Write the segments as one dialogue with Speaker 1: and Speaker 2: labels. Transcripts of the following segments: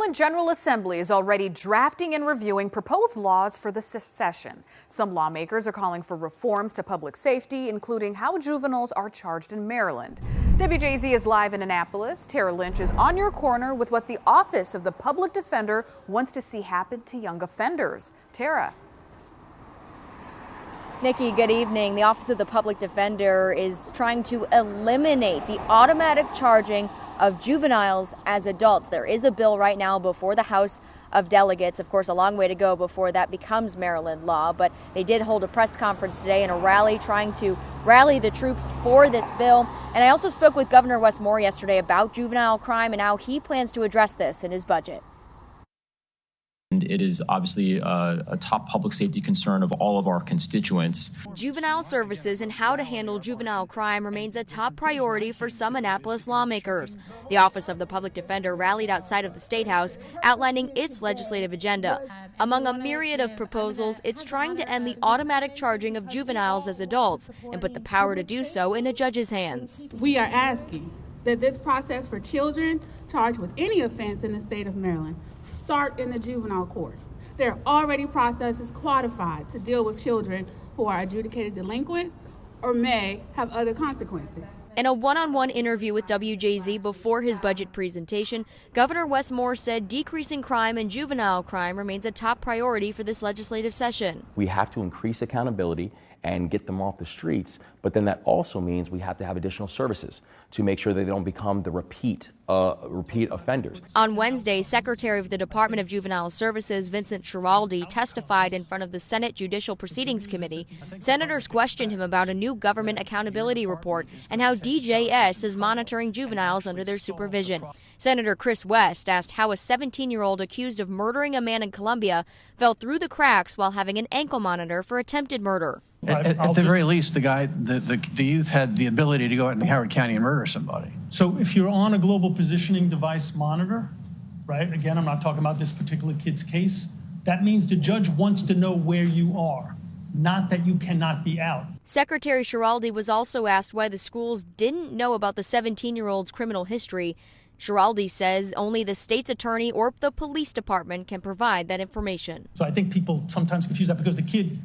Speaker 1: Maryland General Assembly is already drafting and reviewing proposed laws for the session. Some lawmakers are calling for reforms to public safety, including how juveniles are charged in Maryland. WJZ is live in Annapolis. Tara Lynch is on your corner with what the Office of the Public Defender wants to see happen to young offenders. Tara.
Speaker 2: Nikki, good evening. The Office of the Public Defender is trying to eliminate the automatic charging of juveniles as adults. There is a bill right now before the House of Delegates. Of course, a long way to go before that becomes Maryland law, but they did hold a press conference today and a rally trying to rally the troops for this bill. And I also spoke with Governor Wes Moore yesterday about juvenile crime and how he plans to address this in his budget.
Speaker 3: And it is obviously a top public safety concern of all of our constituents.
Speaker 2: Juvenile services and how to handle juvenile crime remains a top priority for some Annapolis lawmakers. The Office of the Public Defender rallied outside of the State House, outlining its legislative agenda. Among a myriad of proposals, it's trying to end the automatic charging of juveniles as adults and put the power to do so in a judge's hands.
Speaker 4: We are asking that this process for children charged with any offense in the state of Maryland start in the juvenile court. There are already processes codified to deal with children who are adjudicated delinquent or may have other consequences.
Speaker 2: In a one-on-one interview with WJZ before his budget presentation, Governor Wes Moore said decreasing crime and juvenile crime remains a top priority for this legislative session.
Speaker 5: We have to increase accountability and get them off the streets, but then that also means we have to have additional services to make sure that they don't become the repeat offenders.
Speaker 2: On Wednesday, Secretary of the Department of Juvenile Services Vincent Schiraldi testified in front of the Senate Judicial Proceedings Committee. Senators questioned him about a new government accountability report and how DJS is monitoring juveniles under their supervision. Senator Chris West asked how a 17-year-old accused of murdering a man in Columbia fell through the cracks while having an ankle monitor for attempted murder.
Speaker 6: At the very least, the youth had the ability to go out in Howard County and murder somebody.
Speaker 7: So if you're on a global positioning device monitor, right, again, I'm not talking about this particular kid's case, that means the judge wants to know where you are, not that you cannot be out.
Speaker 2: Secretary Schiraldi was also asked why the schools didn't know about the 17-year-old's criminal history. Schiraldi says only the state's attorney or the police department can provide that information.
Speaker 7: So I think people sometimes confuse that because a kid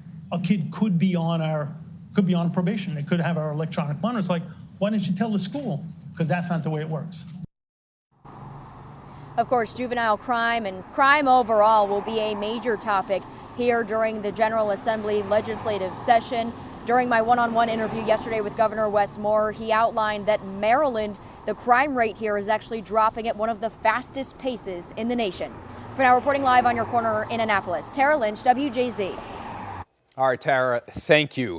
Speaker 7: could be on probation. They could have our electronic monitor. It's like, why didn't you tell the school? Because that's not the way it works.
Speaker 2: Of course, juvenile crime and crime overall will be a major topic here during the General Assembly legislative session. During my one-on-one interview yesterday with Governor Wes Moore, he outlined that Maryland, the crime rate here is actually dropping at one of the fastest paces in the nation. For now, reporting live on your corner in Annapolis, Tara Lynch, WJZ.
Speaker 8: All right, Tara, thank you.